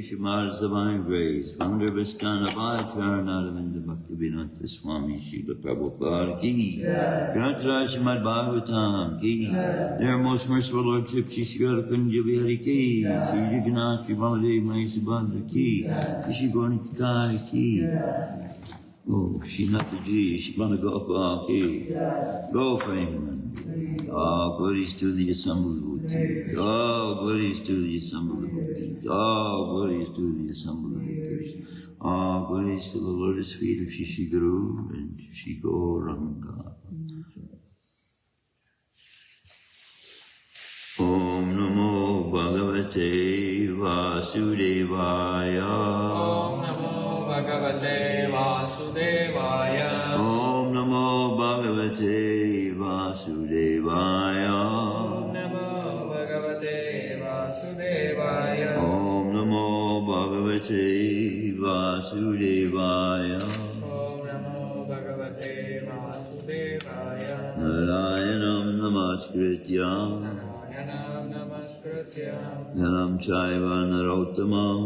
Shrimad's divine grace, founder of Iskana Bhacharanavinda Bhaktivedanta Swami Srila Prabhupada ki, Grantaraj Shrimadbhagavatam ki, their most merciful Lordship Shri Kunja Vihari ki, Shri Jagannath Shri Baladev Mai Subhadra ki, Shri Gornikai ki, oh, Shri Nathaji, Shri Banagopal ki, Go Preman. Oh, glories to the assembled devotees. Oh, glories to the assembled devotees. Oh, glories to the assembled devotees. Oh, glories to the lotus feet of Shri Guru and Shri Gauranga. Om Namo Bhagavate Vasudevaya. Om Namo Bhagavate Vasudevaya. Om Namo Bhagavate Vasudevaya. Om Namo Bhagavate Vasudevaya. Om Namo Bhagavate Vasudevaya. Om Namo Bhagavate Vasudevaya. Narayanam Namaskritya. Narayanam Namaskritya. Naram Chaiva Narottamam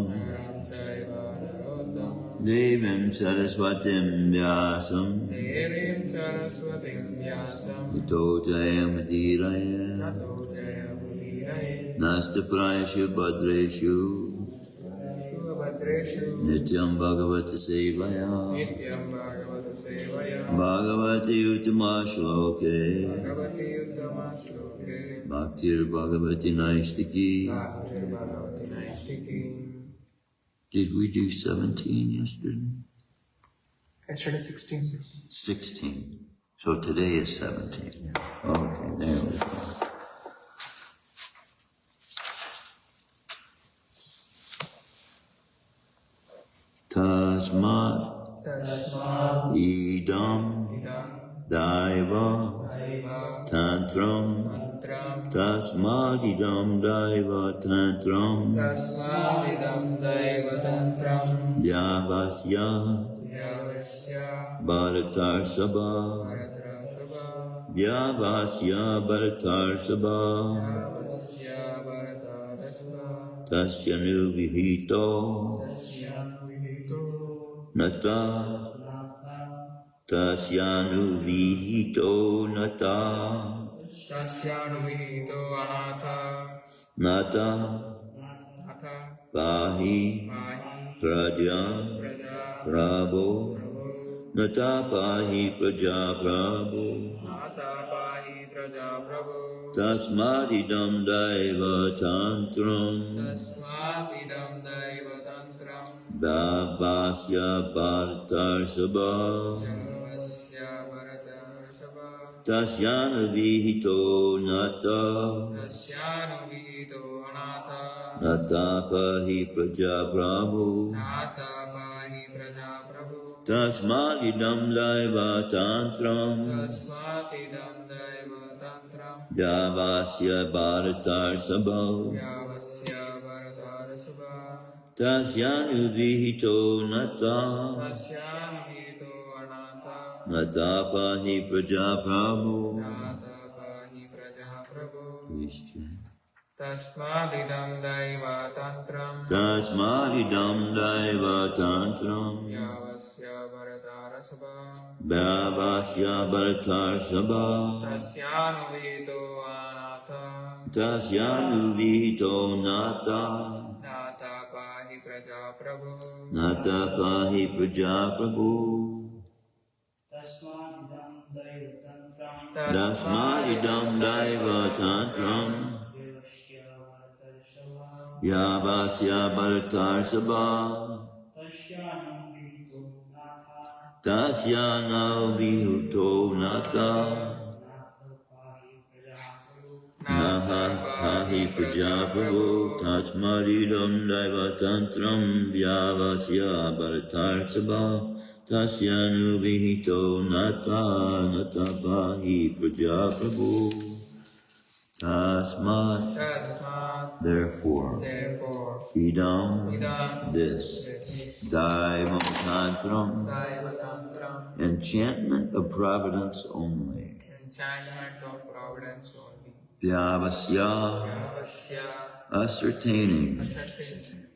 Devim Saraswatim Vyasam Ito Jayamudiraya Nasta Prayashu Bhadreshu Nityam Bhagavata Sevaya Bhagavati Uttama Shloke Bhaktir Bhagavati Naistiki. Did we do 17 yesterday? Yesterday 16. 16. So today is 17. Okay, there we go. Tasmat idam daiva tantram tasmat idam daiva tantram Vyavasya Bharatar Sabha Vyavasya Bharatar Sabha Tasyanu Vihito Nata Tasyanu Vihito Nata Nata Pahi Praja Prabhu Nata Pahi Praja Prabhu Tasmadidam Daiva Tantram Bhavasya Bharatar Sabha Tasyana Vihito Nata Nata Pahi Praja Prabhu Tasmadidam Daiva Tantram Bhavasya Bharatar Sabha Tasyanu Vihito Nata Nata Pahi Praja Prabhu. Tasmadidam Daiva Tantram Tasmadidam Daiva Tantram Vyavasya Bharatar Sabha Bhavasya Bharatar Sabha Tasyanu Vihito Anatha Tasyanu Vihito Nata Nata Pahi Praja Prabhu Nata Pahi Praja Prabhu Tasmadidam Daiva Tantram Vyavasya Bharatar Sabha Tasyana Vihito Nata Naha Pahi Praja Prabhu Tasmadidam Daiva Tantram Vyavasya Bharatar Sabha Tasyanu Vihito Nata Nata Pahi Praja Prabhu Tasmat, therefore, idam, this, daivam tantram, enchantment of providence only, vyavasya, ascertaining,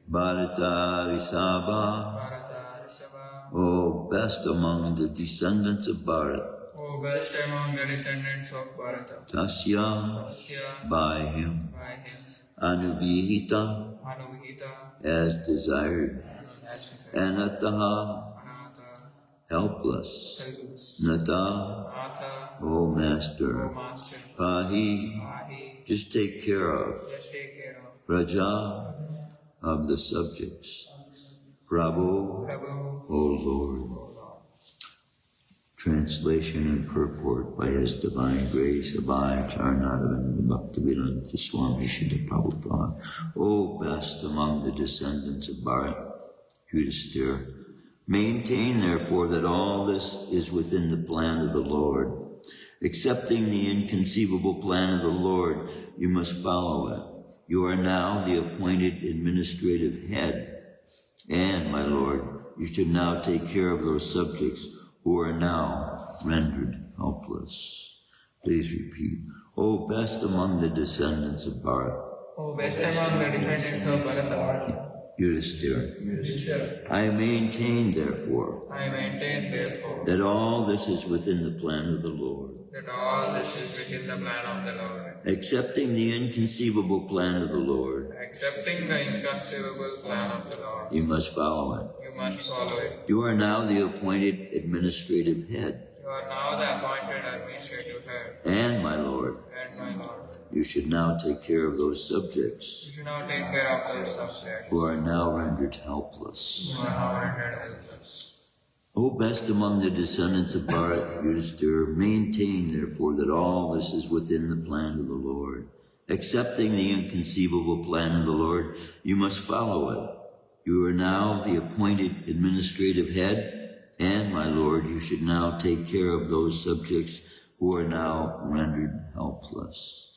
bharatari sabha, O best among the descendants of Bharat, O best among the descendants of Bharata. Tasya, by him, Anuvihita, as desired, Anataha, helpless, Nata, O Master, Pahi, just take care of, Raja, of the subjects, Prabhu, O Lord. Translation and purport by His Divine Grace, Abhay Charnadavinda Bhaktivedanta Swami Srila Prabhupada. O best among the descendants of Bharat, Yudhisthira, maintain therefore that all this is within the plan of the Lord. Accepting the inconceivable plan of the Lord, you must follow it. You are now the appointed administrative head. And, my Lord, you should now take care of those subjects who are now rendered helpless. Please repeat. O best among the descendants of Bharat, O best among the descendants of Bharata, Yudhisthira, I maintain, therefore, that all this is within the plan of the Lord. Accepting the inconceivable plan of the Lord, you must follow it. You are now the appointed administrative head. And my Lord, you should now take care of those subjects who are now rendered helpless. O best among the descendants of Bharat, Yudhisthira, maintain therefore that all this is within the plan of the Lord. Accepting the inconceivable plan of the Lord, you must follow it. You are now the appointed administrative head, and, my Lord, you should now take care of those subjects who are now rendered helpless.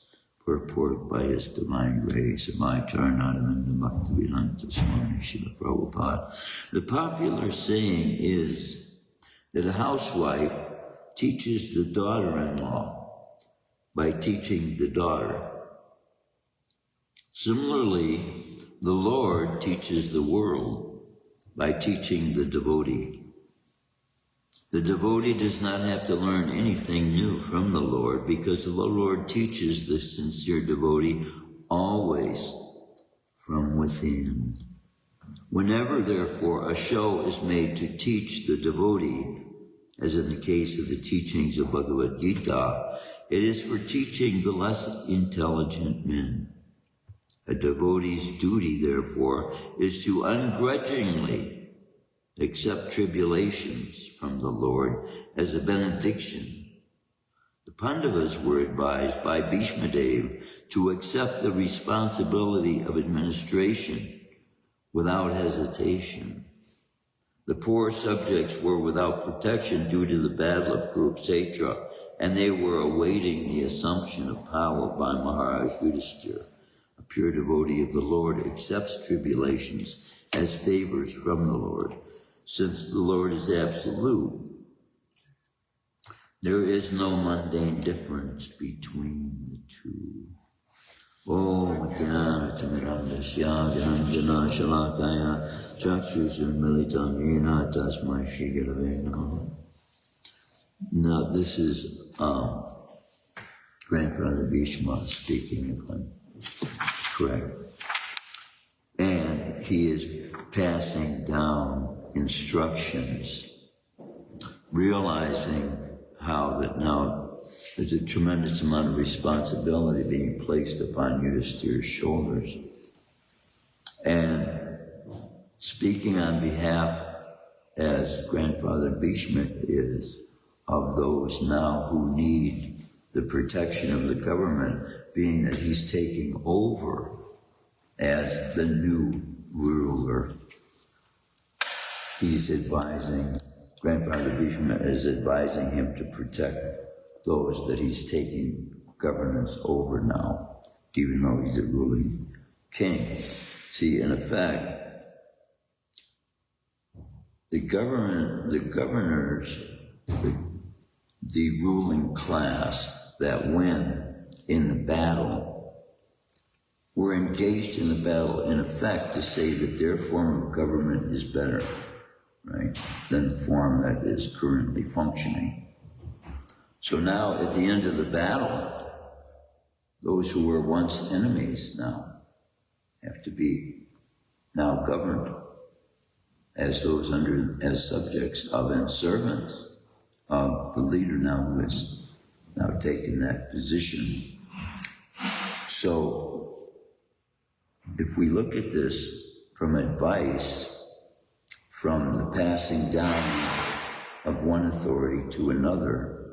Purport by His Divine Grace of my Charanadavinda Bhaktivedanta Swami Srila Prabhupada. The popular saying is that a housewife teaches the daughter-in-law by teaching the daughter. Similarly, the Lord teaches the world by teaching the devotee. The devotee does not have to learn anything new from the Lord, because the Lord teaches the sincere devotee always from within. Whenever, therefore, a show is made to teach the devotee, as in the case of the teachings of Bhagavad Gita, it is for teaching the less intelligent men. A devotee's duty, therefore, is to ungrudgingly accept tribulations from the Lord as a benediction. The Pandavas were advised by Bhishma Dev to accept the responsibility of administration without hesitation. The poor subjects were without protection due to the battle of Kurukshetra, and they were awaiting the assumption of power by Maharaj Yudhisthira. A pure devotee of the Lord accepts tribulations as favors from the Lord. Since the Lord is absolute, there is no mundane difference between the two. Om Jnana Tamirandasya Jnana Shalakaya Chakshusha Militam Yena Tasmai Shri Gurave Namaha. Now this is Grandfather Bhishma speaking, if I'm correct. And he is passing down instructions, realizing how that now there's a tremendous amount of responsibility being placed upon Yudhisthira's shoulders. And speaking on behalf, as Grandfather Bhishma is, of those now who need the protection of the government, being that he's taking over as the new ruler. He's advising, Grandfather Bhishma is advising him to protect those that he's taking governance over now, even though he's a ruling king. See, in effect, the governors, the ruling class that win in the battle, were engaged in the battle, in effect, to say that their form of government is better, right, than the form that is currently functioning. So now, at the end of the battle, those who were once enemies now have to be now governed as those as subjects of and servants of the leader now who has now taken that position. So, if we look at this from advice, from the passing down of one authority to another,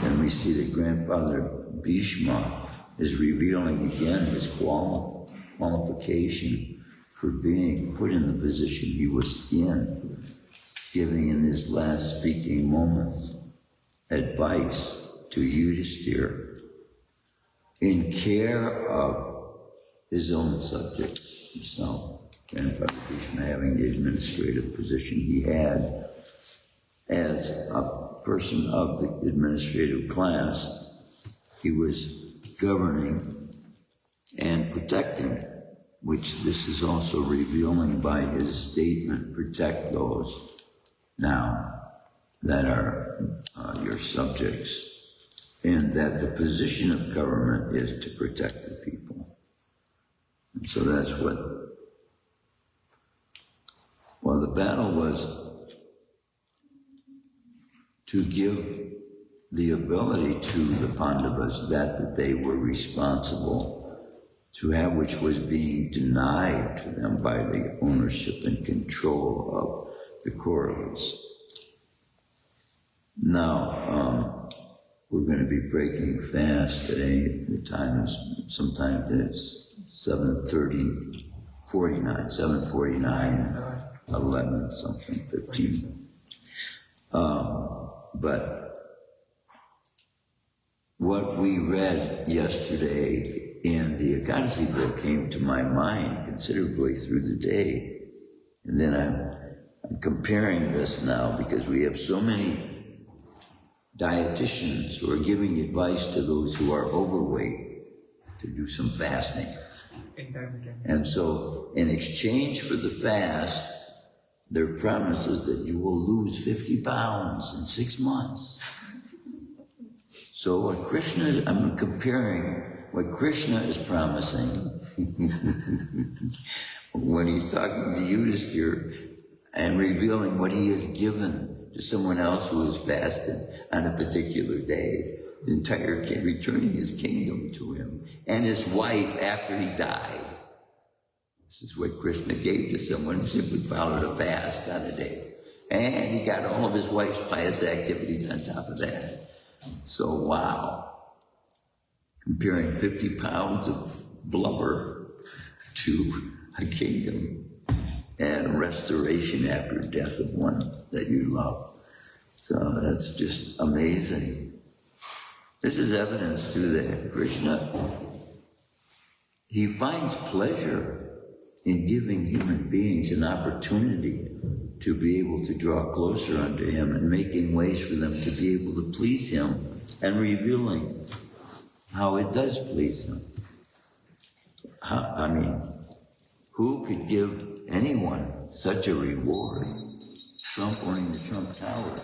then we see that Grandfather Bhishma is revealing again his qualification for being put in the position he was in, giving in his last speaking moments advice to Yudhisthira in care of his own subjects himself. Grandfather Bhishma having the administrative position he had as a person of the administrative class, he was governing and protecting, which this is also revealing by his statement, protect those now that are your subjects, and that the position of government is to protect the people. And so that's what, well, the battle was to give the ability to the Pandavas that they were responsible to have, which was being denied to them by the ownership and control of the Kauravas. Now, we're going to be breaking fast today. The time is sometime it's 7:49, 11 something, 15. But what we read yesterday in the Ekadasi book came to my mind considerably through the day. And then I'm comparing this now because we have so many dietitians who are giving advice to those who are overweight to do some fasting. And so in exchange for the fast, their promise is that you will lose 50 pounds in 6 months. So what Krishna is, I'm comparing what Krishna is promising when he's talking to Yudhisthira and revealing what he has given to someone else who has fasted on a particular day, the entire returning his kingdom to him, and his wife after he died. This is what Krishna gave to someone who simply followed a fast on a day. And he got all of his wife's pious activities on top of that. So wow, comparing 50 pounds of blubber to a kingdom and restoration after death of one that you love. So that's just amazing. This is evidence too that Krishna, he finds pleasure in giving human beings an opportunity to be able to draw closer unto him and making ways for them to be able to please him and revealing how it does please him. I mean, who could give anyone such a reward? Trump owning the Trump Tower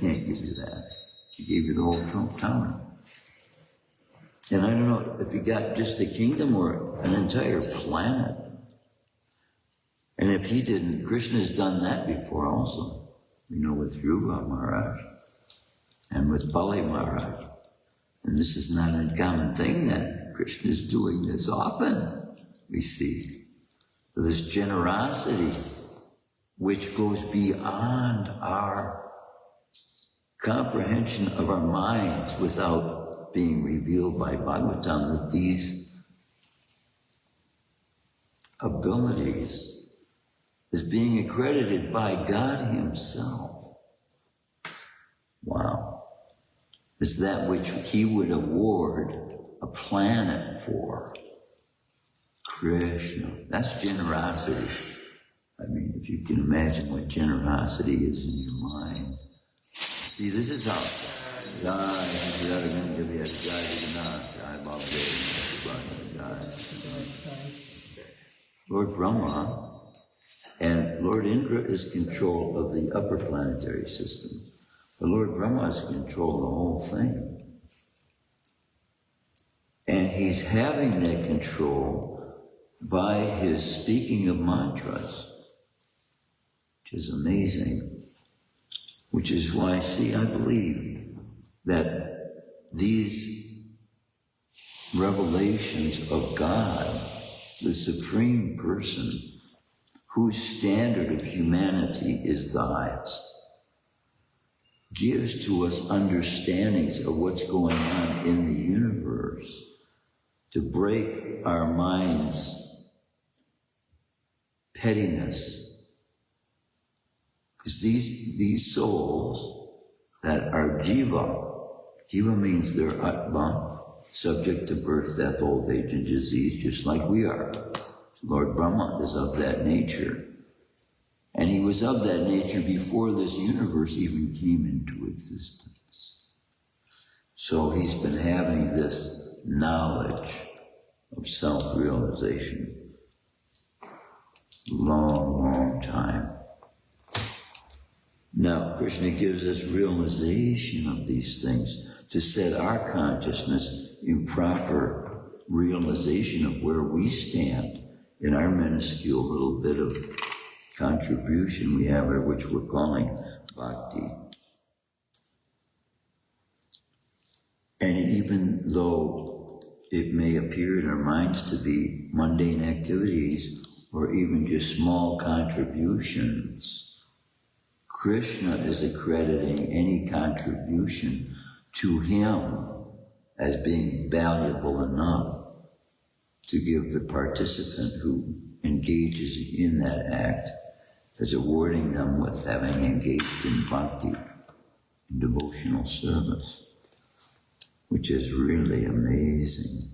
can't give you that. He gave you the whole Trump Tower. And I don't know if he got just a kingdom or an entire planet. And if he didn't, Krishna's done that before also. You know, with Dhruva Maharaj and with Bali Maharaj. And this is not an uncommon thing that Krishna's doing this often, we see. This generosity which goes beyond our comprehension of our minds without being revealed by Bhagavatam, that these abilities is being accredited by God himself. Wow. Is that which he would award a planet for. Krishna. That's generosity. I mean, if you can imagine what generosity is in your mind. See, this is how Lord Brahma and Lord Indra is control of the upper planetary system. But Lord Brahma is control of the whole thing. And he's having that control by his speaking of mantras, which is amazing. Which is why, see, I believe that these revelations of God, the Supreme Person, whose standard of humanity is the highest, gives to us understandings of what's going on in the universe to break our minds' pettiness. Because these souls that are jiva means they're atma, subject to birth, death, old age, and disease, just like we are. Lord Brahma is of that nature. And he was of that nature before this universe even came into existence. So he's been having this knowledge of self-realization. Long, long time. Now, Krishna gives us realization of these things to set our consciousness in proper realization of where we stand in our minuscule little bit of contribution we have, which we're calling bhakti. And even though it may appear in our minds to be mundane activities or even just small contributions, Krishna is accrediting any contribution to him as being valuable enough to give the participant who engages in that act as awarding them with having engaged in bhakti, in devotional service, which is really amazing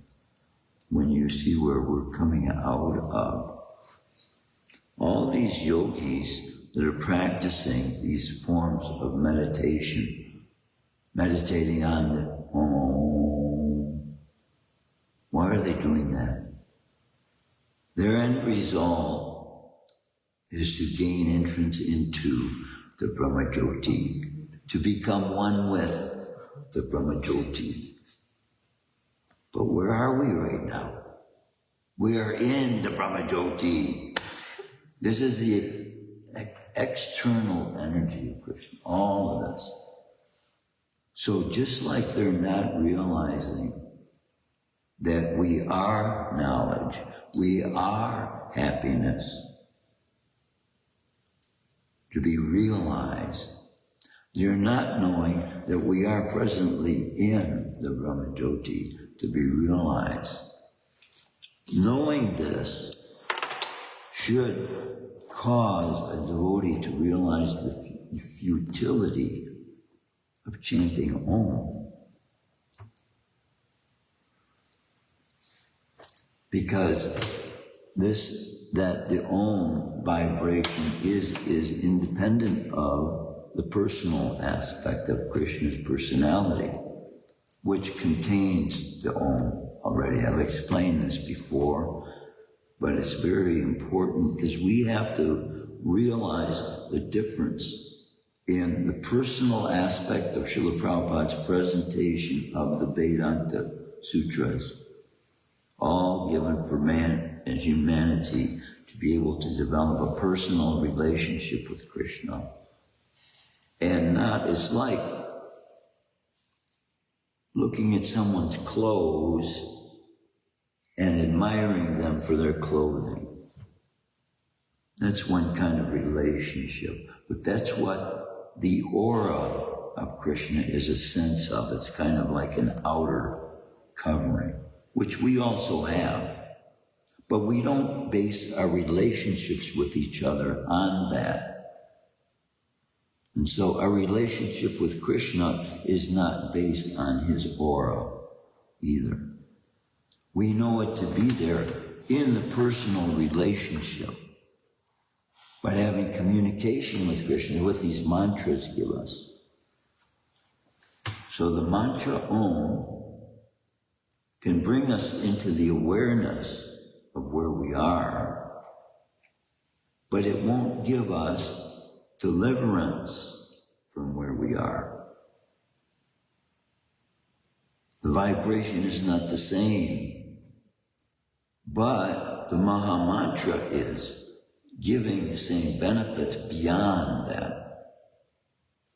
when you see where we're coming out of. All these yogis that are practicing these forms of meditation, meditating on the Om. Why are they doing that? Their end result is to gain entrance into the Brahmajyoti, to become one with the Brahmajyoti. But where are we right now? We are in the Brahmajyoti. This is the external energy of Krishna, all of us. So just like they're not realizing that we are knowledge, we are happiness, to be realized, they're not knowing that we are presently in the Brahmajyoti to be realized. Knowing this should cause a devotee to realize the futility of chanting Om. Because that the Om vibration is independent of the personal aspect of Krishna's personality, which contains the Om already. I've explained this before, but it's very important because we have to realize the difference in the personal aspect of Srila Prabhupada's presentation of the Vedanta Sutras, all given for man and humanity to be able to develop a personal relationship with Krishna. And not, it's like looking at someone's clothes and admiring them for their clothing. That's one kind of relationship. But that's what the aura of Krishna is a sense of. It's kind of like an outer covering, which we also have. But we don't base our relationships with each other on that. And so our relationship with Krishna is not based on his aura either. We know it to be there in the personal relationship. By having communication with Krishna, what these mantras give us. So the mantra Om can bring us into the awareness of where we are, but it won't give us deliverance from where we are. The vibration is not the same, but the Maha Mantra is giving the same benefits beyond that.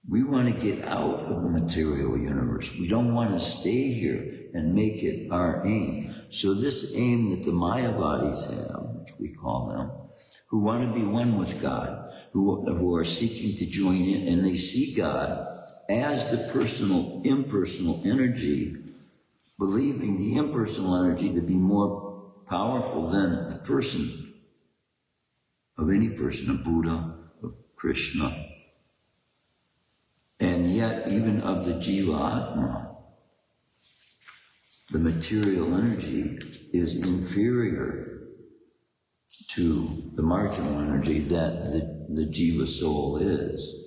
We want to get out of the material universe. We don't want to stay here and make it our aim. So this aim that the Mayavadis have, which we call them, who want to be one with God, who are seeking to join in, and they see God as the personal, impersonal energy, believing the impersonal energy to be more powerful than the person, of any person, of Buddha, of Krishna, and yet even of the Jiva Atma. The material energy is inferior to the marginal energy that the Jiva soul is.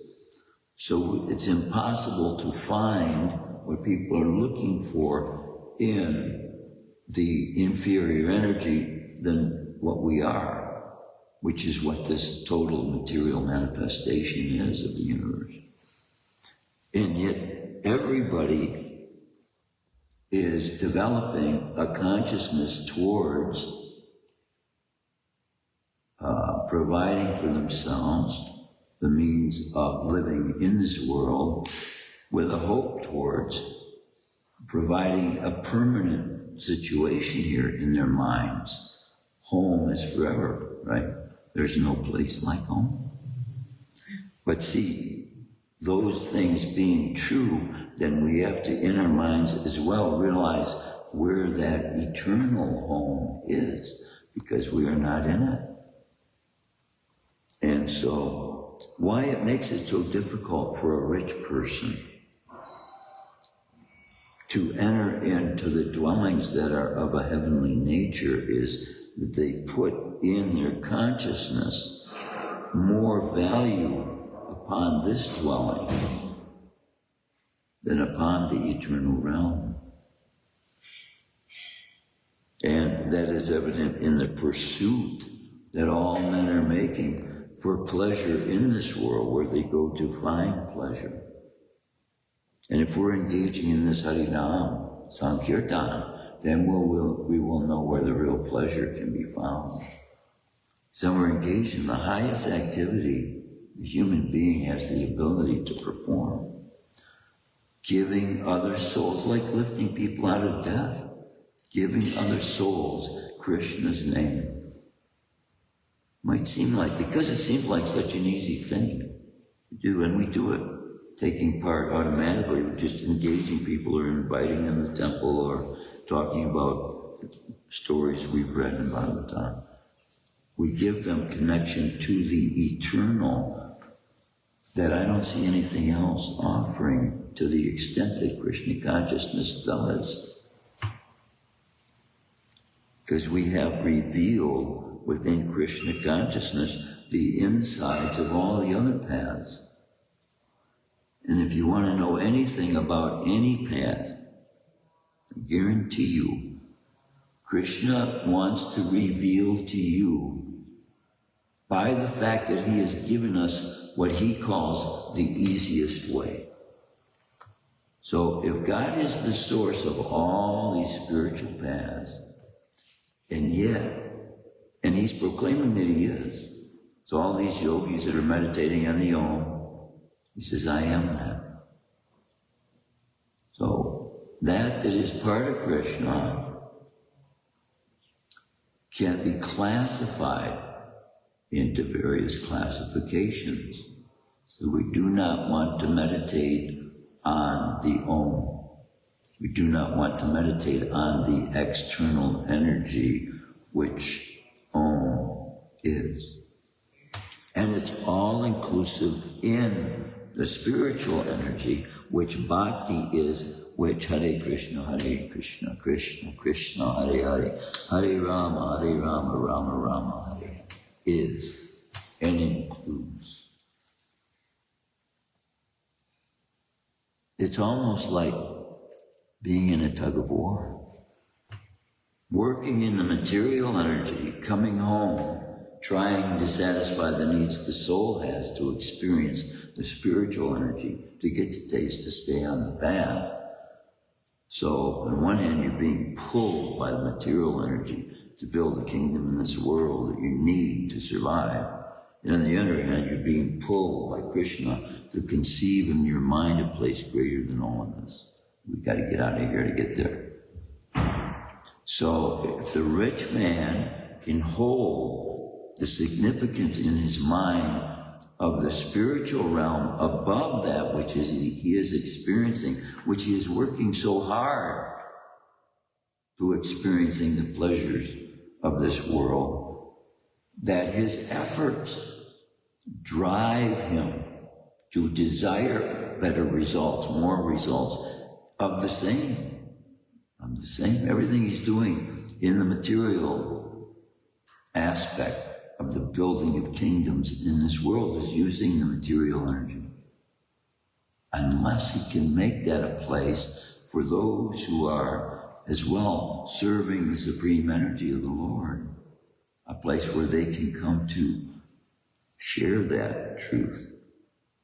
So it's impossible to find what people are looking for in the inferior energy than what we are, which is what this total material manifestation is of the universe. And yet everybody is developing a consciousness towards providing for themselves the means of living in this world with a hope towards providing a permanent situation here in their minds. Home is forever, right? There's no place like home. But see, those things being true, then we have to, in our minds as well, realize where that eternal home is, because we are not in it. And so, why it makes it so difficult for a rich person to enter into the dwellings that are of a heavenly nature is that they put in their consciousness more value upon this dwelling than upon the eternal realm. And that is evident in the pursuit that all men are making for pleasure in this world, where they go to find pleasure. And if we're engaging in this Harinam, Sankirtan, then we will know where the real pleasure can be found. So we're engaged in the highest activity the human being has the ability to perform. Giving other souls, like lifting people out of death, giving other souls Krishna's name. Might seem like, because it seems like such an easy thing to do, and we do it, taking part automatically, just engaging people or inviting them to the temple or talking about stories we've read in Bhagavatam. We give them connection to the eternal that I don't see anything else offering to the extent that Krishna consciousness does. Because we have revealed within Krishna consciousness the insides of all the other paths. And if you want to know anything about any path, I guarantee you, Krishna wants to reveal to you by the fact that he has given us what he calls the easiest way. So if God is the source of all these spiritual paths, and he's proclaiming that he is. So all these yogis that are meditating on the Om, he says, I am that. So that is part of Krishna can be classified into various classifications. So we do not want to meditate on the Om. We do not want to meditate on the external energy, which Om is. And it's all inclusive in the spiritual energy, which Bhakti is, which Hare Krishna, Krishna Krishna, Hare Hare, Hare Rama, Rama Rama, Hare is and includes. It's almost like being in a tug of war. Working in the material energy, coming home, trying to satisfy the needs the soul has to experience the spiritual energy, to get the taste to stay on the path. So on one hand, you're being pulled by the material energy to build a kingdom in this world that you need to survive. And on the other hand, you're being pulled by Krishna to conceive in your mind a place greater than all of this. We've got to get out of here to get there. So if the rich man can hold the significance in his mind of the spiritual realm above that which he is experiencing, which he is working so hard to experiencing the pleasures of this world, that his efforts drive him to desire better results, more results of the same. Everything he's doing in the material aspect of the building of kingdoms in this world is using the material energy. Unless he can make that a place for those who are as well serving the supreme energy of the Lord, a place where they can come to share that truth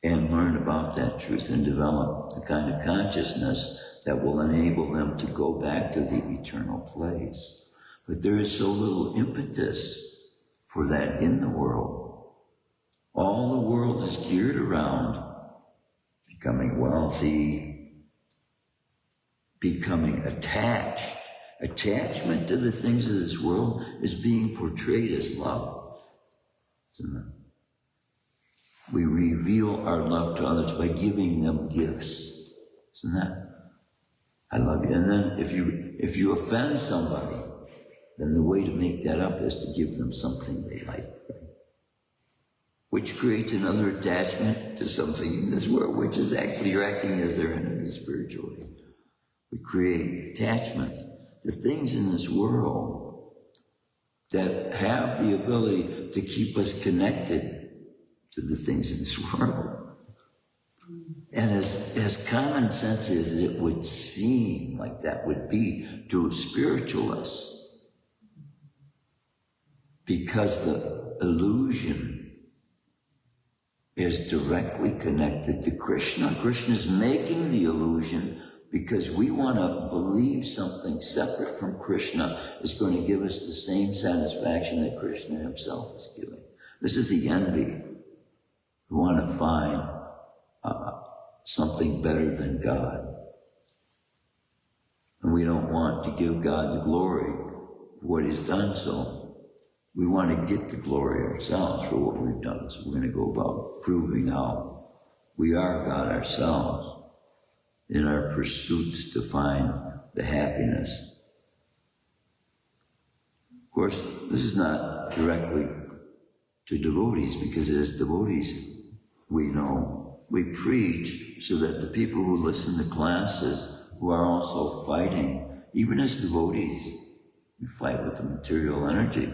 and learn about that truth and develop the kind of consciousness that will enable them to go back to the eternal place. But there is so little impetus for that in the world. All the world is geared around becoming wealthy, becoming attached. Attachment to the things of this world is being portrayed as love. We reveal our love to others by giving them gifts. Isn't that? I love you. And then if you offend somebody, then the way to make that up is to give them something they like, right? Which creates another attachment to something in this world, which is actually you're acting as their enemy spiritually. We create attachment to things in this world that have the ability to keep us connected to the things in this world. And as common sense as it would seem like that would be to spiritualists, because the illusion is directly connected to Krishna. Krishna is making the illusion because we want to believe something separate from Krishna is going to give us the same satisfaction that Krishna himself is giving. This is the envy. We want to find something better than God. And we don't want to give God the glory for what he's done, so we want to get the glory ourselves for what we've done. So we're going to go about proving how we are God ourselves in our pursuits to find the happiness. Of course, this is not directly to devotees, because as devotees, we know we preach so that the people who listen to classes, who are also fighting, even as devotees, we fight with the material energy.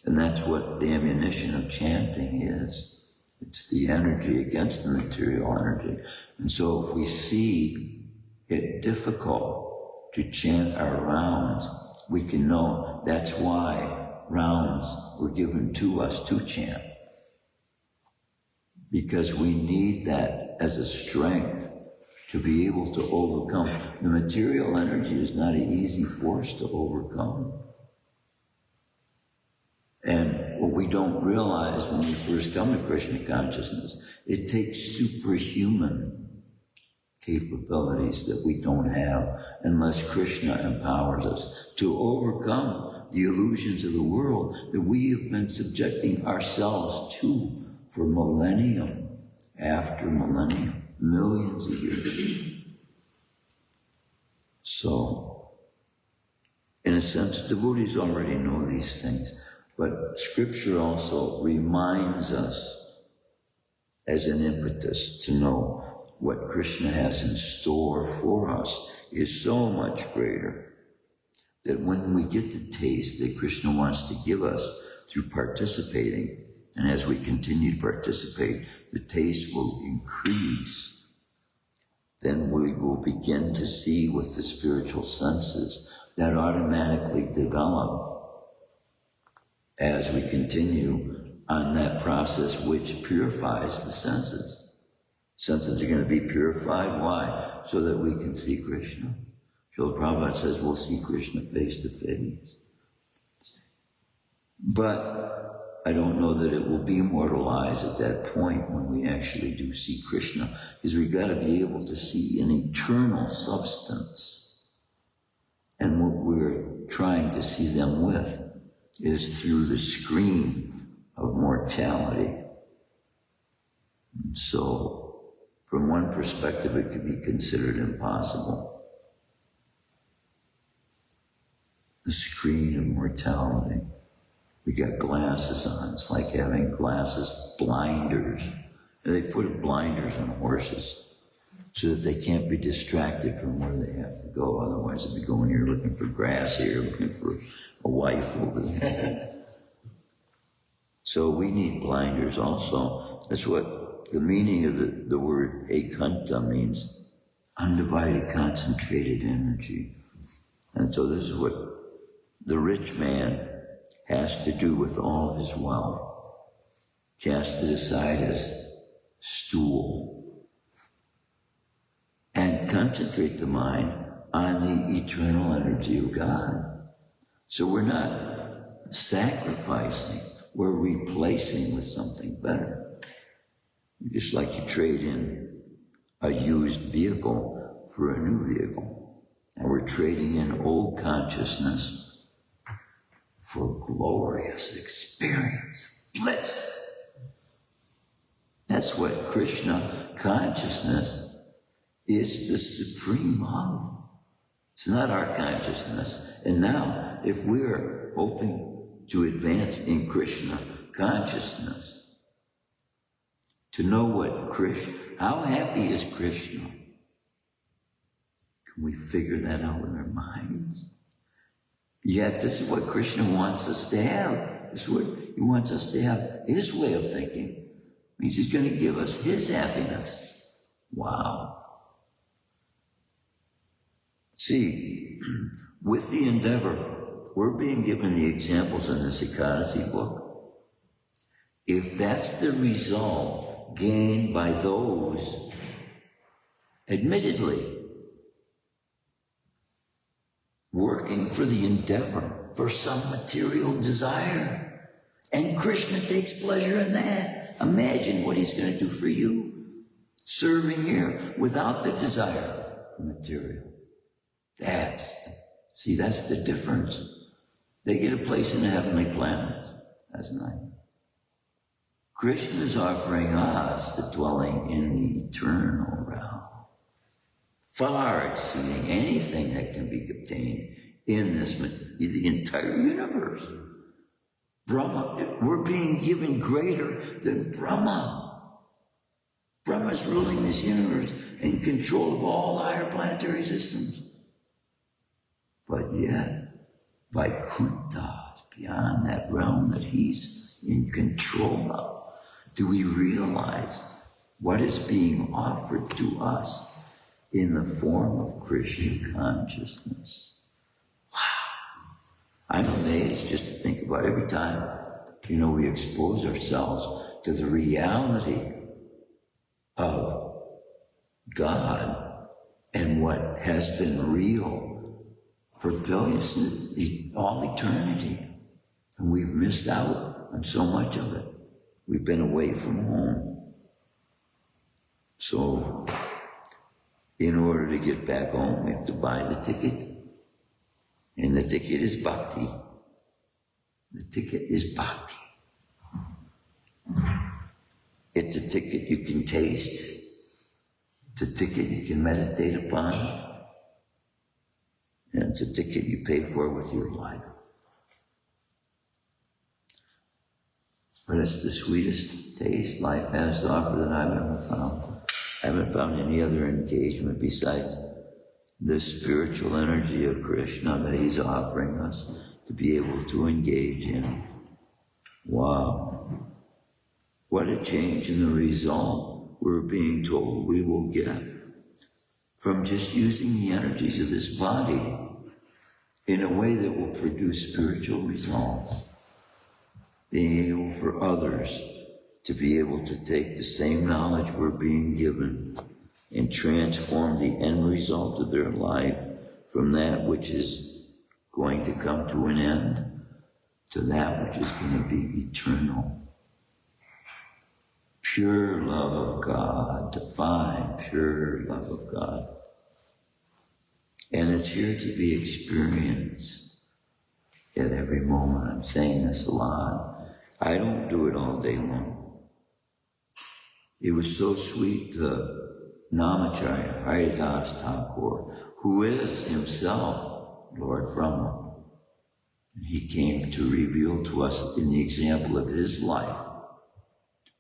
And that's what the ammunition of chanting is. It's the energy against the material energy. And so if we see it difficult to chant our rounds, we can know that's why rounds were given to us to chant. Because we need that as a strength to be able to overcome. The material energy is not an easy force to overcome. And what we don't realize when we first come to Krishna consciousness, it takes superhuman capabilities that we don't have unless Krishna empowers us to overcome the illusions of the world that we have been subjecting ourselves to for millennium after millennium, millions of years. So, in a sense, devotees already know these things, but Scripture also reminds us as an impetus to know what Krishna has in store for us is so much greater that when we get the taste that Krishna wants to give us through participating, and as we continue to participate, the taste will increase. Then we will begin to see with the spiritual senses that automatically develop as we continue on that process which purifies the senses. Senses are going to be purified. Why? So that we can see Krishna. Srila Prabhupada says we'll see Krishna face to face. But I don't know that it will be immortalized at that point when we actually do see Krishna, because we've got to be able to see an eternal substance. And what we're trying to see them with is through the screen of mortality. And so, from one perspective, it could be considered impossible. The screen of mortality. We got glasses on. It's like having glasses, blinders. And they put blinders on horses so that they can't be distracted from where they have to go. Otherwise, they'd be going here looking for grass here, looking for a wife over there. So we need blinders also. That's what the meaning of the word ekanta means. Undivided, concentrated energy. And so this is what the rich man has to do with all his wealth. Cast it aside his stool and concentrate the mind on the eternal energy of God. So we're not sacrificing, we're replacing with something better. Just like you trade in a used vehicle for a new vehicle. And we're trading in old consciousness for glorious experience, bliss. That's what Krishna consciousness is, the supreme love. It's not our consciousness. And now, if we're hoping to advance in Krishna consciousness, to know what Krishna, how happy is Krishna? Can we figure that out with our minds? Yet this is what Krishna wants us to have. This is what he wants us to have, his way of thinking. He's going to give us his happiness. Wow. See, with the endeavor, we're being given the examples in this Ekadasi book. If that's the result gained by those, admittedly, working for the endeavor, for some material desire, and Krishna takes pleasure in that, imagine what he's going to do for you, serving here without the desire for material. That's the difference. They get a place in the heavenly planets. That's nice. Krishna is offering us the dwelling in the eternal realm, far exceeding anything that can be obtained in the entire universe. Brahma, we're being given greater than Brahma. Brahma is ruling this universe in control of all higher planetary systems. But yet, Vaikuntha is beyond that realm that he's in control of. Do we realize what is being offered to us in the form of Krishna consciousness? I'm amazed just to think about every time, we expose ourselves to the reality of God and what has been real for billions, all eternity. And we've missed out on so much of it. We've been away from home. So, in order to get back home, we have to buy the ticket. And the ticket is bhakti. The ticket is bhakti. It's a ticket you can taste. It's a ticket you can meditate upon. And it's a ticket you pay for with your life. But it's the sweetest taste life has to offer that I've ever found. I haven't found any other engagement besides the spiritual energy of Krishna that he's offering us to be able to engage in. Wow. What a change in the result we're being told we will get from just using the energies of this body in a way that will produce spiritual results. Being able for others to be able to take the same knowledge we're being given and transform the end result of their life from that which is going to come to an end to that which is going to be eternal. Pure love of God, to find pure love of God. And it's here to be experienced at every moment. I'm saying this a lot. I don't do it all day long. It was so sweet to Namacharya Haridas Thakur, who is himself Lord Brahma. He came to reveal to us in the example of his life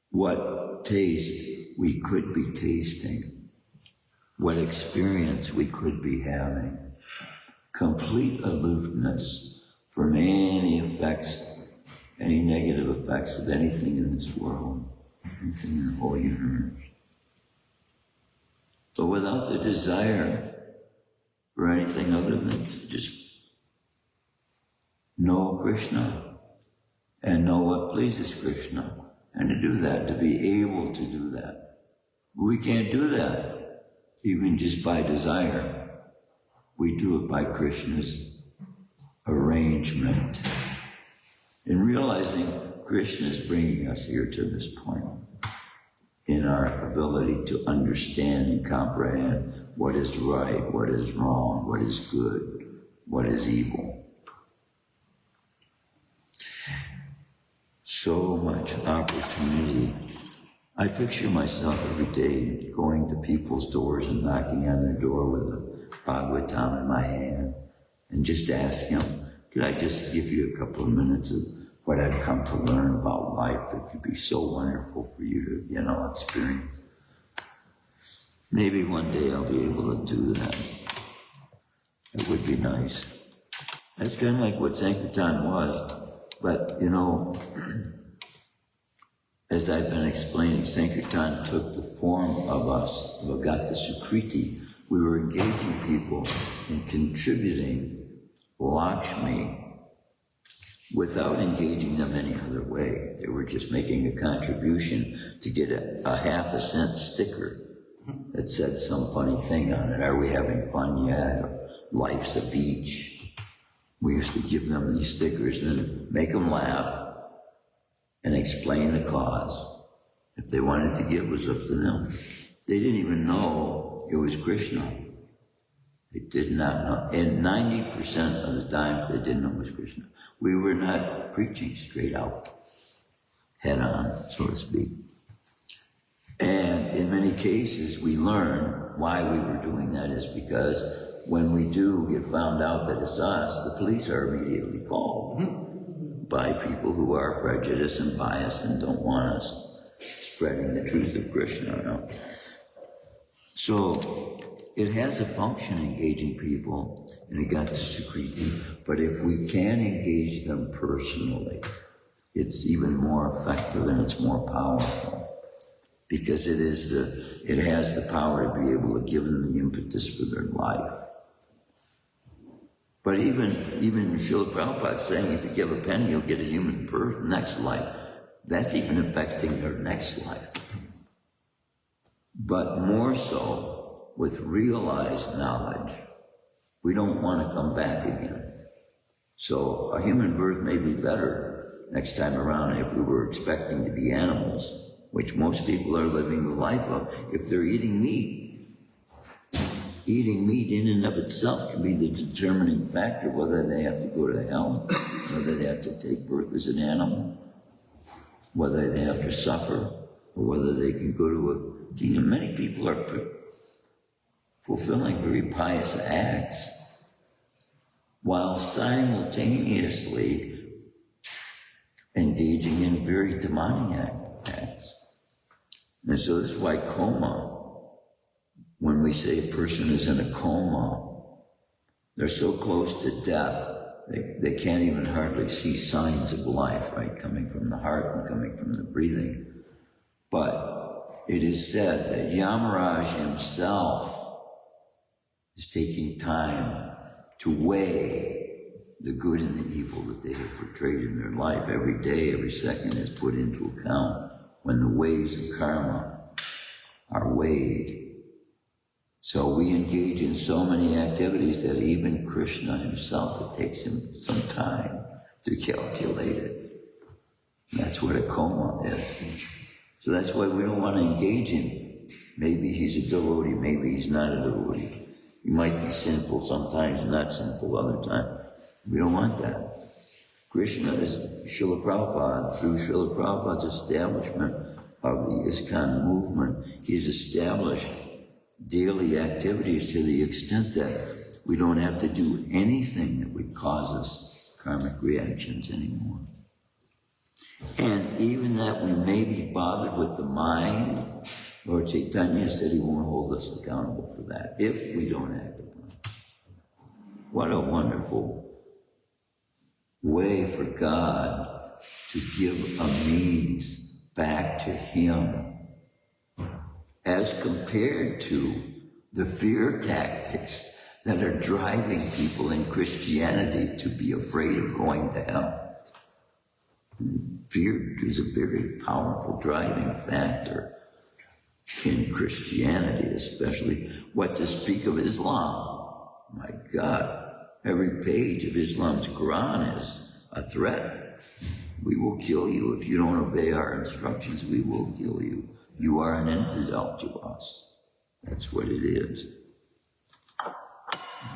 what taste we could be tasting, what experience we could be having. Complete aloofness from any effects, any negative effects of anything in this world, anything in the whole universe. But without the desire for anything other than to just know Krishna and know what pleases Krishna. And to do that, to be able to do that. We can't do that even just by desire. We do it by Krishna's arrangement. And realizing Krishna is bringing us here to this point in our ability to understand and comprehend what is right, what is wrong, what is good, what is evil. So much opportunity. I picture myself every day going to people's doors and knocking on their door with a Bhagavatam in my hand and just asking them, could I just give you a couple of minutes of what I've come to learn about life that could be so wonderful for you to, experience? Maybe one day I'll be able to do that. It would be nice. That's kind of like what Sankirtan was. But, as I've been explaining, Sankirtan took the form of us, of Agata Sukriti. We were engaging people in contributing Lakshmi without engaging them any other way. They were just making a contribution to get a half-a-cent sticker that said some funny thing on it. Are we having fun yet? Or life's a beach. We used to give them these stickers and then make them laugh and explain the cause. If they wanted to give, it was up to them. They didn't even know it was Krishna. They did not know. And 90% of the times they didn't know it was Krishna. We were not preaching straight out, head on, so to speak. And in many cases, we learn why we were doing that is because when we do get found out that it's us, the police are immediately called by people who are prejudiced and biased and don't want us spreading the truth of Krishna. So it has a function engaging people, and it got to Sukriti, but if we can engage them personally, it's even more effective and it's more powerful. Because it has the power to be able to give them the impetus for their life. But even Srila Prabhupada saying if you give a penny, you'll get a human birth next life. That's even affecting their next life. But more so, with realized knowledge, we don't want to come back again. So a human birth may be better next time around if we were expecting to be animals, which most people are living the life of, if they're eating meat. Eating meat in and of itself can be the determining factor whether they have to go to hell, whether they have to take birth as an animal, whether they have to suffer, or whether they can go to a kingdom. Many people are fulfilling very pious acts while simultaneously engaging in very demonic acts. And so this is why coma, when we say a person is in a coma, they're so close to death, they can't even hardly see signs of life, right? Coming from the heart and coming from the breathing. But it is said that Yamaraj himself is taking time to weigh the good and the evil that they have portrayed in their life. Every day, every second is put into account when the waves of karma are weighed. So we engage in so many activities that even Krishna himself, it takes him some time to calculate it. That's what a coma is. So that's why we don't want to engage him. Maybe he's a devotee, maybe he's not a devotee. He might be sinful sometimes, not sinful other times. We don't want that. Krishna is Srila Prabhupada. Through Srila Prabhupada's establishment of the ISKCON movement, he's established daily activities to the extent that we don't have to do anything that would cause us karmic reactions anymore. And even that we may be bothered with the mind, Lord Chaitanya said he won't hold us accountable for that if we don't act upon it. What a wonderful way for God to give a means back to him as compared to the fear tactics that are driving people in Christianity to be afraid of going to hell. Fear is a very powerful driving factor in Christianity, especially. What to speak of Islam? My God, every page of Islam's Quran is a threat. We will kill you if you don't obey our instructions. We will kill you. You are an infidel to us. That's what it is.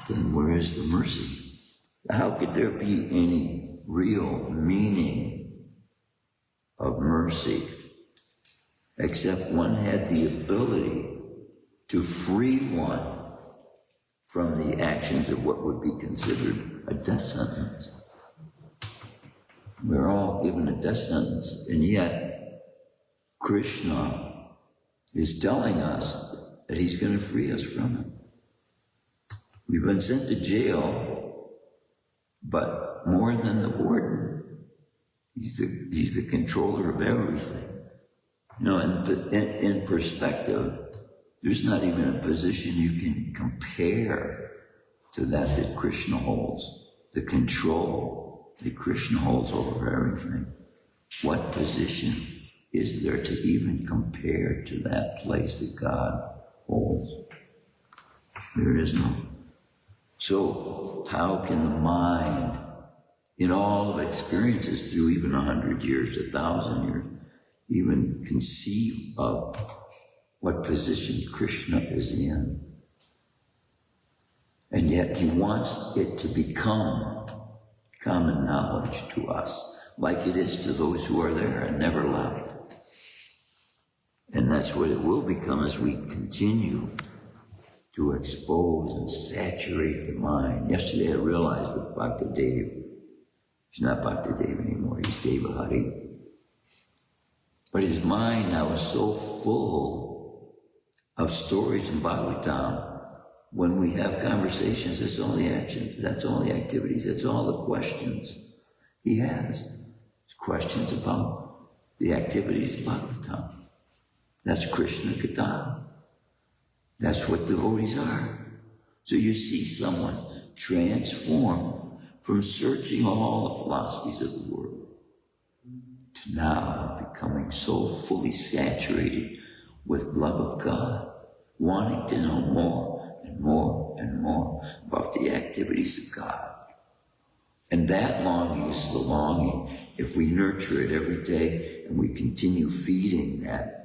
Then where is the mercy? How could there be any real meaning of mercy except one had the ability to free one from the actions of what would be considered a death sentence? We're all given a death sentence, and yet Krishna is telling us that he's going to free us from it. We've been sent to jail, but more than the warden, he's the controller of everything. You know, in perspective, there's not even a position you can compare to that Krishna holds, the control that Krishna holds over everything. What position is there to even compare to that place that God holds? There is no. So how can the mind, in all of experiences through even 100 years, 1,000 years, even conceive of what position Krishna is in? And yet he wants it to become common knowledge to us, like it is to those who are there and never left. And that's what it will become as we continue to expose and saturate the mind. Yesterday I realized with Bhakti Dev, he's not Bhakti Dev anymore, he's Devahari. But his mind now is so full of stories in Bhagavatam. When we have conversations, that's all the action, that's all the activities, that's all the questions he has. Questions about the activities of Bhagavatam. That's Krishna Katha. That's what devotees are. So you see someone transformed from searching all the philosophies of the world to now becoming so fully saturated with love of God, wanting to know more and more and more about the activities of God. And that longing is the longing. If we nurture it every day and we continue feeding that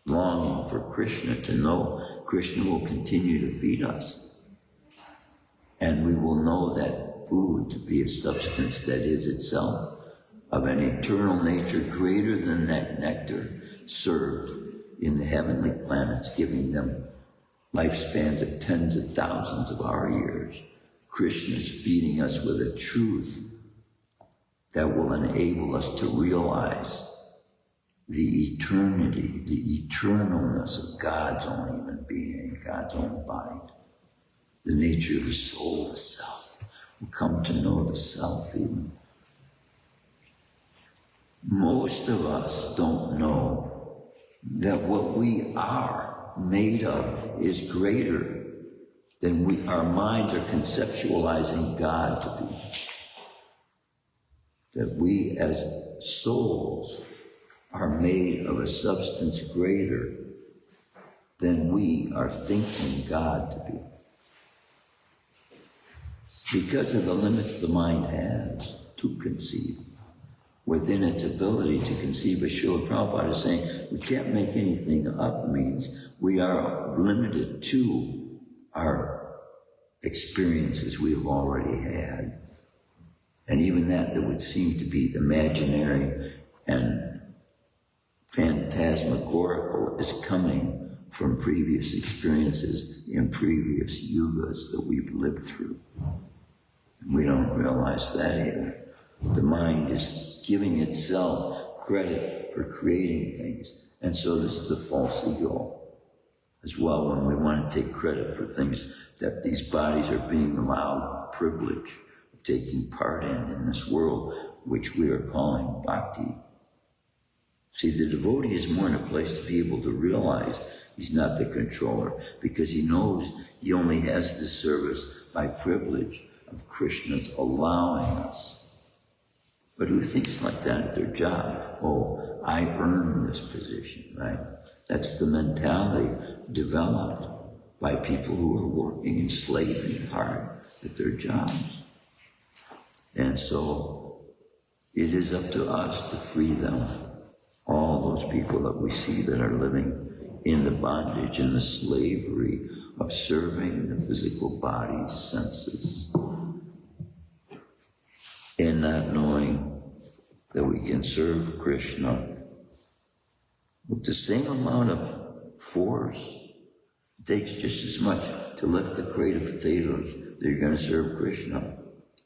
longing for Krishna to know, Krishna will continue to feed us. And we will know that food to be a substance that is itself of an eternal nature greater than that nectar served in the heavenly planets, giving them lifespans of tens of thousands of our years. Krishna is feeding us with a truth that will enable us to realize the eternity, the eternalness of God's own even being, God's own body, the nature of the soul, the self. We'll come to know the self even. Most of us don't know that what we are made of is greater than our minds are conceptualizing God to be. That we as souls are made of a substance greater than we are thinking God to be. Because of the limits the mind has to conceive, within its ability to conceive, as Srila Prabhupada is saying, we can't make anything up, means we are limited to our experiences we have already had. And even that would seem to be imaginary and phantasmagorical is coming from previous experiences in previous yugas that we've lived through. We don't realize that either. The mind is giving itself credit for creating things, and so this is a false ego as well when we want to take credit for things that these bodies are being allowed the privilege of taking part in this world, which we are calling bhakti. See, the devotee is more in a place to be able to realize he's not the controller, because he knows he only has this service by privilege of Krishna's allowing us. But who thinks like that at their job? Oh, I earned this position, right? That's the mentality developed by people who are working and slaving hard at their jobs. And so it is up to us to free them. All those people that we see that are living in the bondage and the slavery of serving the physical body's senses, and not knowing that we can serve Krishna with the same amount of force. It takes just as much to lift the crate of potatoes that you're going to serve Krishna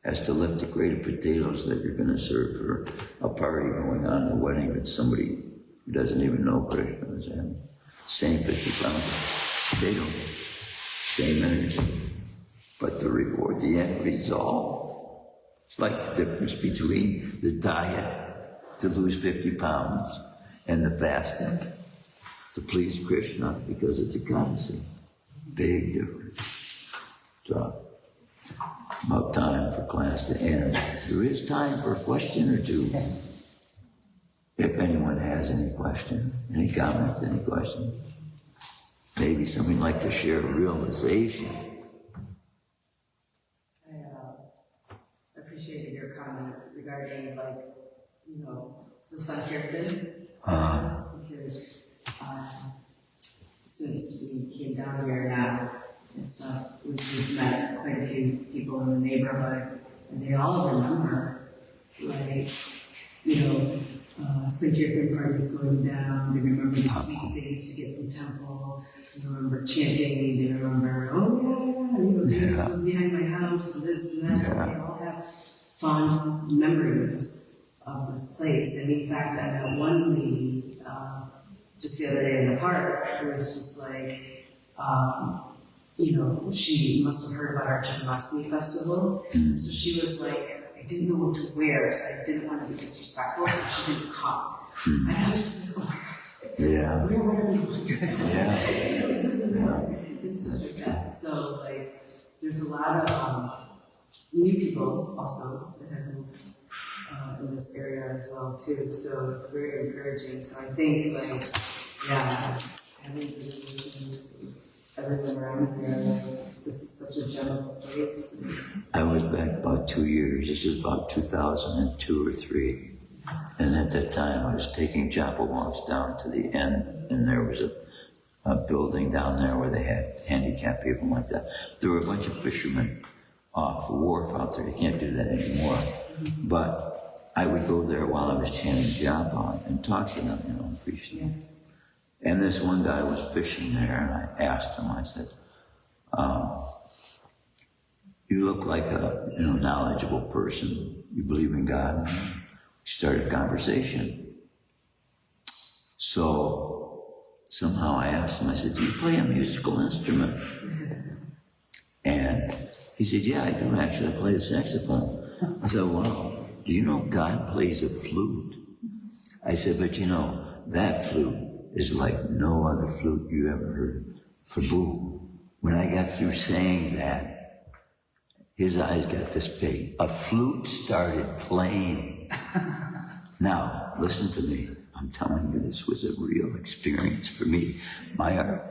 as to lift the crate of potatoes that you're going to serve for a party going on, a wedding that somebody who doesn't even know Krishna is in. Same 50 pounds of potatoes, same energy, but the reward, the end result, it's like the difference between the diet to lose 50 pounds and the fasting to please Krishna because it's a goddessy. Big difference. So, about time for class to end. There is time for a question or two. If anyone has any questions, any comments, any questions. Maybe something like to share a realization. I appreciated your comment regarding, the Sankirtan. Because since we came down here now and stuff, we've met quite a few people in the neighborhood, and they all remember, Sankirtan parties going down. They remember the sweets they used to get from temple. They remember chanting. They remember, they used to be behind my house, and this and that. Yeah. They all have fond memories of this place. And in fact, I met one lady just the other day in the park who was just like, she must have heard about our Janmashtami festival. Mm. So she was like, I didn't know what to wear, so I didn't want to be disrespectful, so she didn't come. Mm. And I was just like, oh my gosh, wear whatever you want. It doesn't matter. It's stuff like that. So, there's a lot of new people also that have moved in this area as well, too. So it's very encouraging. So I think, having relations everyone around here, this is such a general place. I was back about 2 years. This was about 2002 or 3. And at that time, I was taking chapel walks down to the end, and there was a building down there where they had handicapped people like that. There were a bunch of fishermen off the wharf out there. You can't do that anymore. Mm-hmm. But I would go there while I was chanting japa and talk to them, appreciate it. And this one guy was fishing there, and I asked him, I said, you look like a knowledgeable person. You believe in God. We started a conversation. So somehow I asked him, I said, do you play a musical instrument? And he said, yeah, I do actually. I play the saxophone. I said, wow, do you know God plays a flute? I said, but that flute is like no other flute you ever heard. Prabhu, when I got through saying that, his eyes got this big. A flute started playing. Now, listen to me. I'm telling you, this was a real experience for me. My heart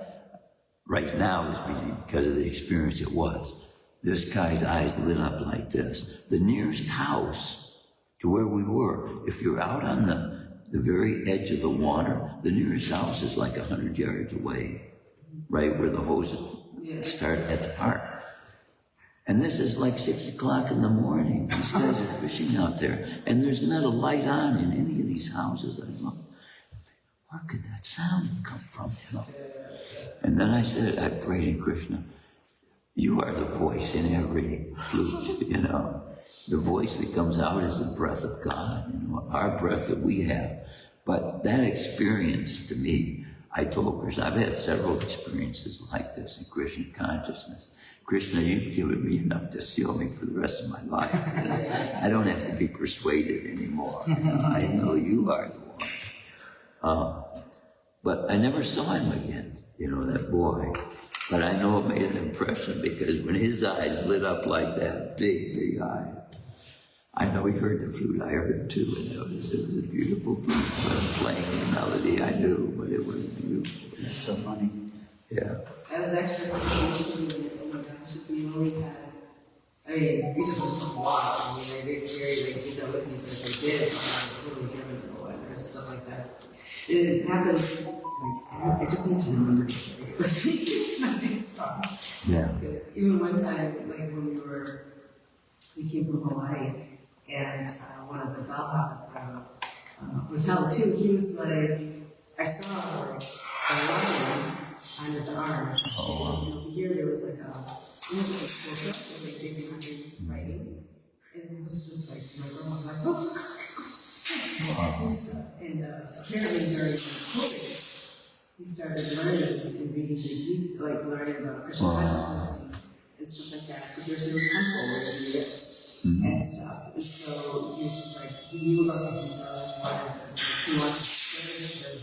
right now is beating because of the experience it was. This guy's eyes lit up like this. The nearest house to where we were, if you're out on the very edge of the water, the nearest house is like 100 yards away, right where the hoses start at the park. And this is like 6 o'clock in the morning. These guys are fishing out there, and there's not a light on in any of these houses. I look, where could that sound come from, And then I said, I prayed in Krishna, you are the voice in every flute, The voice that comes out is the breath of God, our breath that we have. But that experience, to me, I told Krishna, I've had several experiences like this in Krishna consciousness. Krishna, you've given me enough to seal me for the rest of my life. I don't have to be persuaded anymore. I know you are the one. But I never saw him again, you know, that boy. But I know it made an impression because when his eyes lit up like that, big eye, I know he heard the flute, I heard it too, and it was a beautiful flute. But playing the melody, I knew, but it was beautiful. That's so funny. Yeah. I was actually thinking, oh my gosh, if we only had, I mean, we just went for a while. I mean, I didn't carry, like, did that with me, so if I did, I was totally given or whatever, and stuff like that. And it happens, like, I just need to remember to carry it with me. It's my biggest problem. Yeah. Because even one time, like, when we came from Hawaii, and one of the bellhop hotel too, he was like, I saw like a lion on his arm. And here there was like a quota, it was like big country writing, and it was just like my grandma was like, oh, and stuff. And apparently during COVID, he started learning and reading like learning about Krishna consciousness and stuff like that. But there's no temple where he lives. And stuff. And so he was just like, he knew about himself, he wanted to spiritual.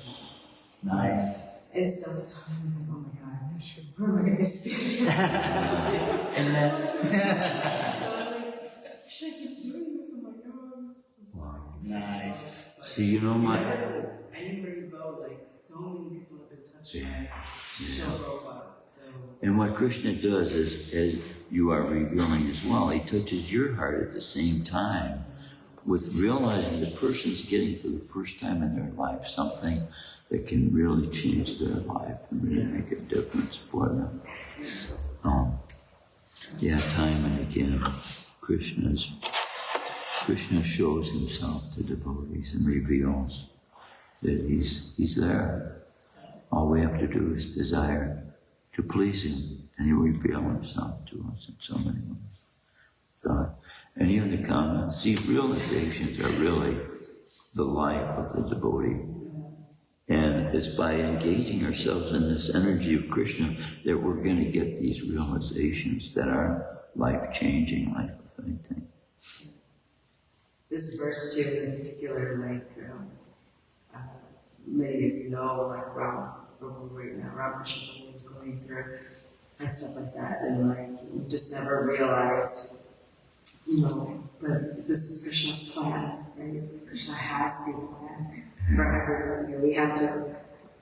Nice. And stuff. So I'm like, oh my God, where am I going to be spiritual? And then, so I'm like, she keeps doing this. I'm like, oh, this is nice. See, you know my... anywhere you go, like, so many people have been touched by show profile. So. And what Krishna does is, as you are revealing as well, he touches your heart at the same time with realizing the person's getting for the first time in their life something that can really change their life and really make a difference for them. Yeah, time and again, Krishna shows himself to devotees and reveals that he's there. All we have to do is desire to please him, and he will reveal himself to us in so many ways. And even the comments, see, realizations are really the life of the devotee. And it's by engaging ourselves in this energy of Krishna that we're going to get these realizations that are life-changing, life-affecting. This verse too, in particular, like many of you know, like Ramakrishna was going through and stuff like that, and like we just never realized, you know, but this is Krishna's plan, right? Krishna has a plan for everybody. We have to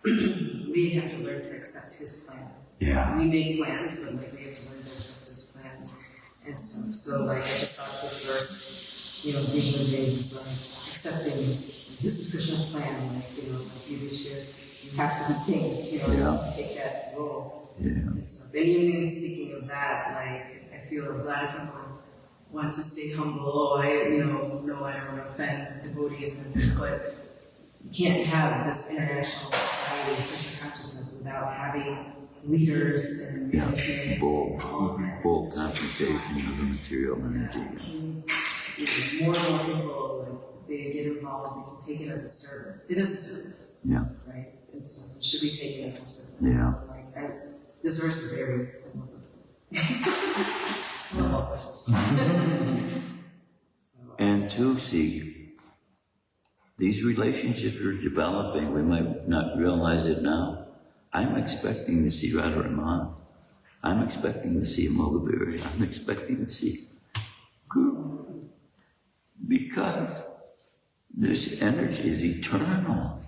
learn to accept his plan. Yeah. We make plans, but like we have to learn to accept his plans and stuff. So like I just thought this verse, you know, being is like accepting this is Krishna's plan, like, you know, like you have to be king, you know, take that role and stuff. And even in speaking of that, like I feel a lot of people want to stay humble. I don't want to offend devotees, but you can't have this international society of Krishna consciousness without having leaders and management. Bold confrontation of the material energy. More and more people, like, they get involved, they can take it as a service. It is a service. Yeah. Right? And so it should be taken as a service. Yeah. Like, this verse is very, I love all verses. And to see, these relationships we're developing, we might not realize it now. I'm expecting to see Radharaman. I'm expecting to see Mogaviri. I'm expecting to see Guru. Because this energy is eternal.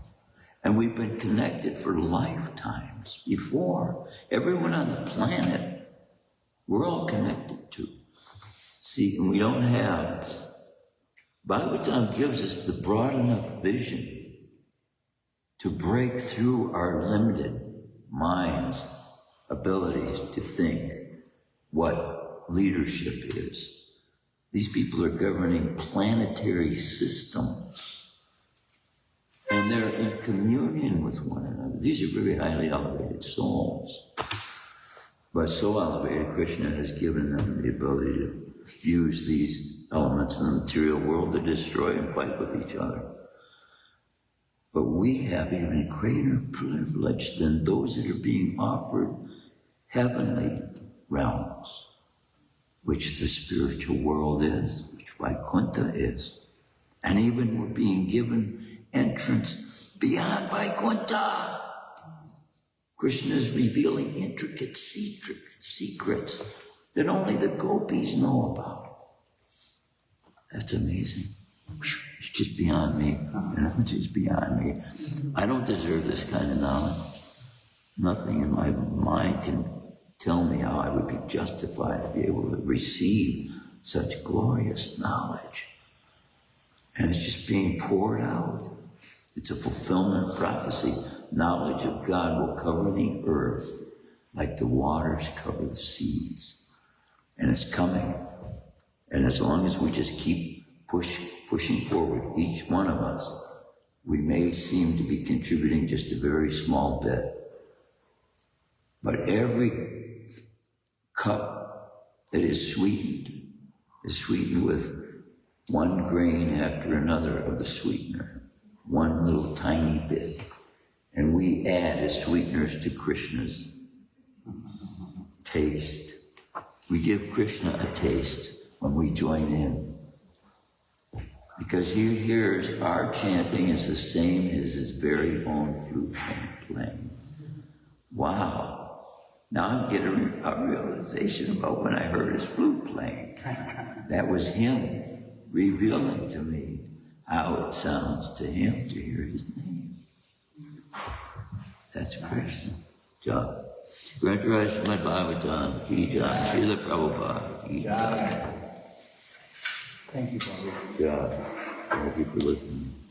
And we've been connected for lifetimes before. Everyone on the planet, we're all connected to. See, and we don't have... Bhagavatam gives us the broad enough vision to break through our limited minds' abilities to think what leadership is. These people are governing planetary systems, and they're in communion with one another. These are very highly elevated souls, but so elevated, Krishna has given them the ability to use these elements in the material world to destroy and fight with each other. But we have even greater privilege than those that are being offered heavenly realms, which the spiritual world is, which Vaikuntha is. And even we're being given entrance beyond Vaikuntha. Krishna is revealing intricate secrets that only the gopis know about. That's amazing. It's just beyond me. It's just beyond me. I don't deserve this kind of knowledge. Nothing in my mind can tell me how I would be justified to be able to receive such glorious knowledge. And it's just being poured out. It's a fulfillment of prophecy. Knowledge of God will cover the earth like the waters cover the seas. And it's coming. And as long as we just keep pushing forward, each one of us, we may seem to be contributing just a very small bit. But every cup that is sweetened with one grain after another of the sweetener, one little tiny bit. And we add as sweeteners to Krishna's taste. We give Krishna a taste when we join in. Because he hears our chanting is the same as his very own flute playing. Wow. Now I'm getting a realization about when I heard his flute playing. That was him revealing to me how it sounds to him to hear his name. That's Krishna. Jai. Shrimadbhagavatam ki jai. Srila Prabhupada ki jai. Thank you, Bobby. Jai. Thank you for listening.